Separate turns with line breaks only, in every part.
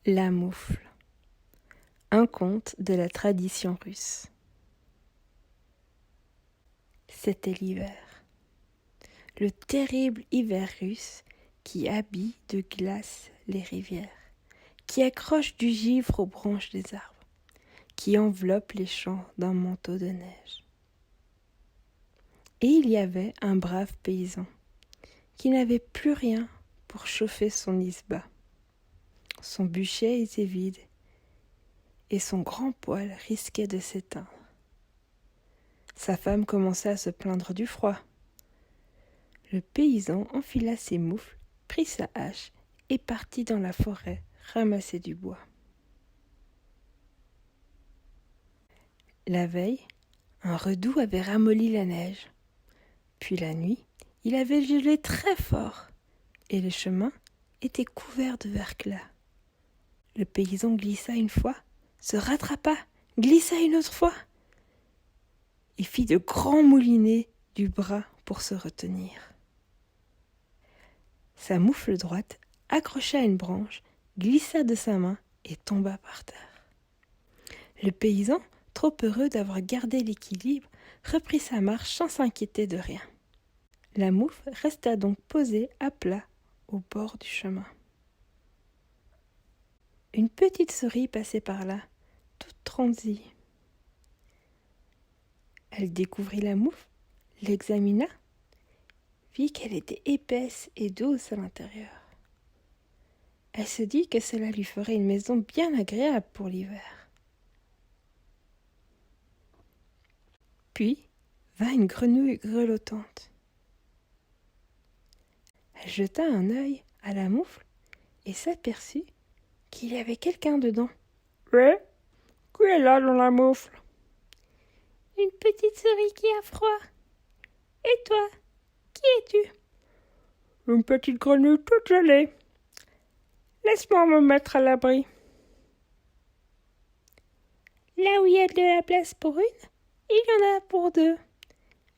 La moufle. Un conte de la tradition russe. C'était l'hiver. Le terrible hiver russe qui habille de glace les rivières, qui accroche du givre aux branches des arbres, qui enveloppe les champs d'un manteau de neige. Et il y avait un brave paysan qui n'avait plus rien pour chauffer son isba. Son bûcher était vide et son grand poêle risquait de s'éteindre. Sa femme commençait à se plaindre du froid. Le paysan enfila ses moufles, prit sa hache et partit dans la forêt ramasser du bois. La veille, un redout avait ramolli la neige. Puis la nuit, il avait gelé très fort et les chemins étaient couverts de verglas. Le paysan glissa une fois, se rattrapa, glissa une autre fois et fit de grands moulinets du bras pour se retenir. Sa moufle droite accrocha à une branche, glissa de sa main et tomba par terre. Le paysan, trop heureux d'avoir gardé l'équilibre, reprit sa marche sans s'inquiéter de rien. La moufle resta donc posée à plat au bord du chemin. Une petite souris passait par là, toute transie. Elle découvrit la moufle, l'examina, vit qu'elle était épaisse et douce à l'intérieur. Elle se dit que cela lui ferait une maison bien agréable pour l'hiver. Puis vint une grenouille grelottante. Elle jeta un œil à la moufle et s'aperçut qu'il y avait quelqu'un dedans. « Ouais, qui est là dans la moufle ?»« Une petite souris qui a froid. Et toi, qui es-tu ?»« Une petite grenouille toute gelée. Laisse-moi me mettre à l'abri. »« Là où il y a de la place pour une, il y en a pour deux.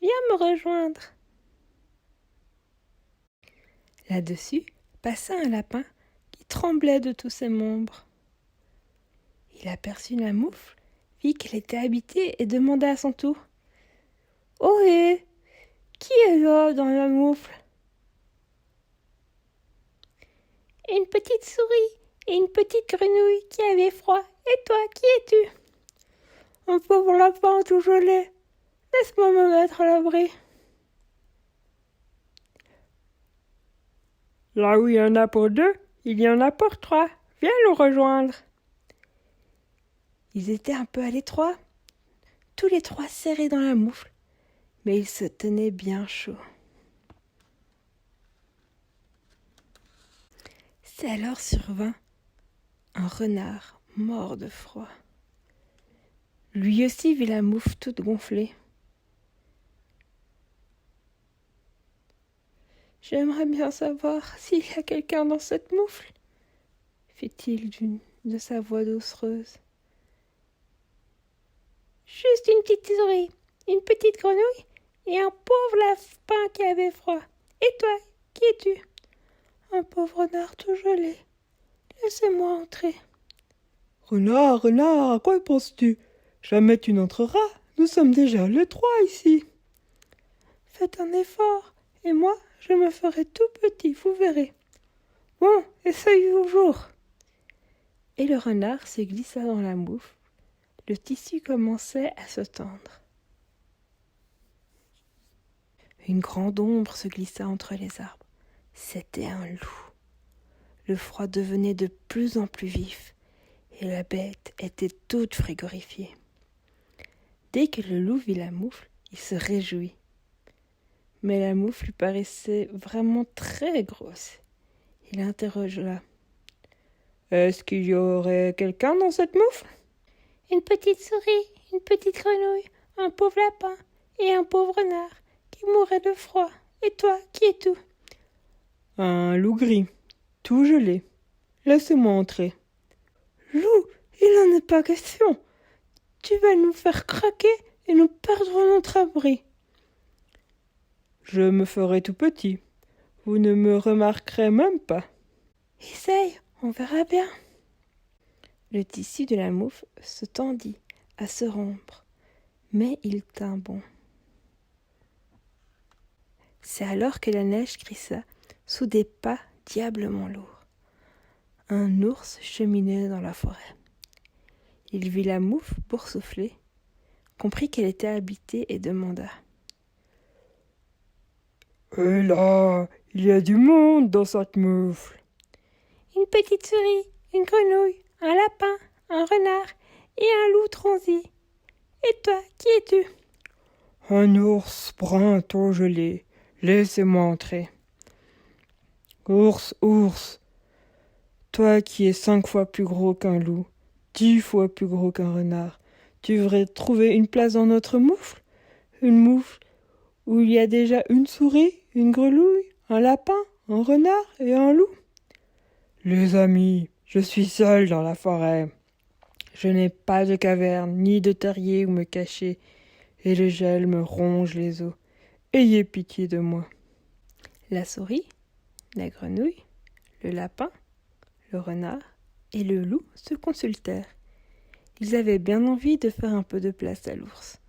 Viens me rejoindre. » Là-dessus passa un lapin qui tremblait de tous ses membres. Il aperçut la moufle, vit qu'elle était habitée et demanda à son tour. « Ohé, qui est là dans la moufle ?»« Une petite souris et une petite grenouille qui avait froid. Et toi, qui es-tu ?»« Un pauvre lapin tout gelé. Laisse-moi me mettre à l'abri. » Là où il y en a pour deux, il y en a pour trois. Viens nous rejoindre. Ils étaient un peu à l'étroit, tous les trois serrés dans la moufle, mais ils se tenaient bien chaud. C'est alors survint un renard mort de froid. Lui aussi vit la moufle toute gonflée. « J'aimerais bien savoir s'il y a quelqu'un dans cette moufle, » fit-il de sa voix doucereuse. « Juste une petite souris, une petite grenouille et un pauvre lapin qui avait froid. Et toi, qui es-tu ? » ?»« Un pauvre renard tout gelé. Laissez-moi entrer. »«
Renard, renard, à quoi penses-tu ? Jamais tu n'entreras. Nous sommes déjà les trois ici. »«
Faites un effort, et moi, je me ferai tout petit, vous verrez. »« Bon, essaye toujours. » Et le renard se glissa dans la moufle. Le tissu commençait à se tendre. Une grande ombre se glissa entre les arbres. C'était un loup. Le froid devenait de plus en plus vif et la bête était toute frigorifiée. Dès que le loup vit la moufle, il se réjouit. Mais la moufle lui paraissait vraiment très grosse. Il interrogea. « Est-ce qu'il y aurait quelqu'un dans cette moufle ? » ?»« Une petite souris, une petite grenouille, un pauvre lapin et un pauvre renard qui mourrait de froid. Et toi, qui es-tu ? » ?»«
Un loup gris, tout gelé. Laissez-moi entrer. »«
Loup, il n'en est pas question. Tu vas nous faire craquer et nous perdrons notre abri. » »«
Je me ferai tout petit. Vous ne me remarquerez même pas. »«
Essaye, on verra bien. » Le tissu de la moufle se tendit à se rompre, mais il tint bon. C'est alors que la neige crissa sous des pas diablement lourds. Un ours cheminait dans la forêt. Il vit la moufle boursoufler, comprit qu'elle était habitée et demanda.
« Et là, il y a du monde dans cette moufle. »
Une petite souris, une grenouille, un lapin, un renard et un loup transi. Et toi, qui es-tu ?
Un ours brun tout gelé. Laissez-moi entrer. Ours, ours, toi qui es 5 fois plus gros qu'un loup, 10 fois plus gros qu'un renard, tu devrais trouver une place dans notre moufle? Une moufle où il y a déjà une souris, une grenouille, un lapin, un renard et un loup. Les amis, je suis seul dans la forêt. Je n'ai pas de caverne ni de terrier où me cacher, et le gel me ronge les os. Ayez pitié de moi.
La souris, la grenouille, le lapin, le renard et le loup se consultèrent. Ils avaient bien envie de faire un peu de place à l'ours,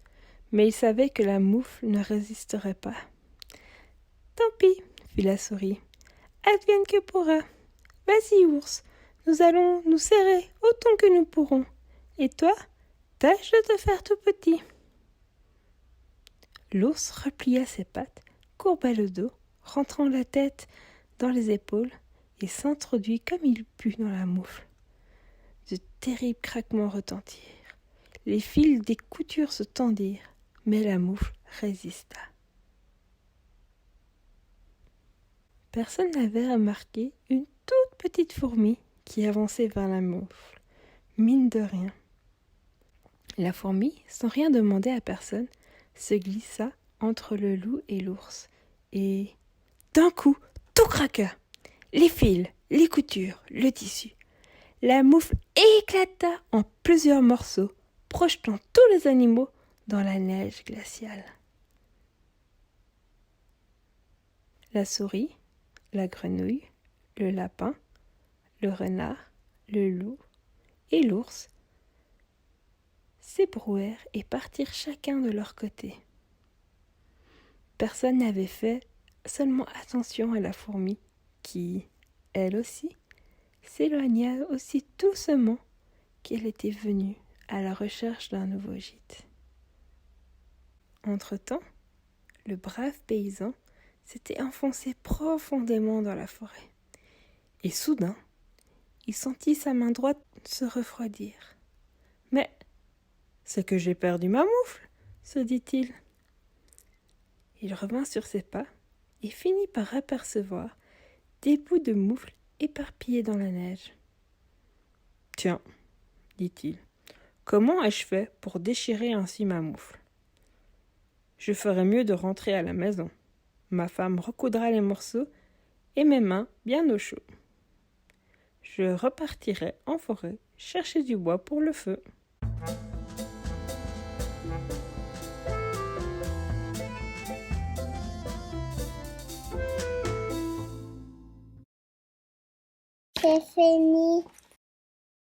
mais ils savaient que la moufle ne résisterait pas. « Tant pis, fit la souris, advienne que pourra. Vas-y, ours, nous allons nous serrer autant que nous pourrons. Et toi, tâche de te faire tout petit. » L'ours replia ses pattes, courba le dos, rentrant la tête dans les épaules et s'introduit comme il put dans la moufle. De terribles craquements retentirent. Les fils des coutures se tendirent, mais la moufle résista. Personne n'avait remarqué une toute petite fourmi qui avançait vers la moufle, mine de rien. La fourmi, sans rien demander à personne, se glissa entre le loup et l'ours, et d'un coup, tout craqua. Les fils, les coutures, le tissu. La moufle éclata en plusieurs morceaux, projetant tous les animaux dans la neige glaciale. La souris, la grenouille, le lapin, le renard, le loup et l'ours s'ébrouèrent et partirent chacun de leur côté. Personne n'avait fait seulement attention à la fourmi qui, elle aussi, s'éloigna aussi doucement qu'elle était venue à la recherche d'un nouveau gîte. Entre-temps, le brave paysan s'était enfoncé profondément dans la forêt. Et soudain, il sentit sa main droite se refroidir. « Mais c'est que j'ai perdu ma moufle !» se dit-il. Il revint sur ses pas et finit par apercevoir des bouts de moufle éparpillés dans la neige. « Tiens, dit-il, comment ai-je fait pour déchirer ainsi ma moufle ? Je ferais mieux de rentrer à la maison. Ma femme recoudra les morceaux et mes mains bien au chaud. Je repartirai en forêt chercher du bois pour le feu. »
C'est fini.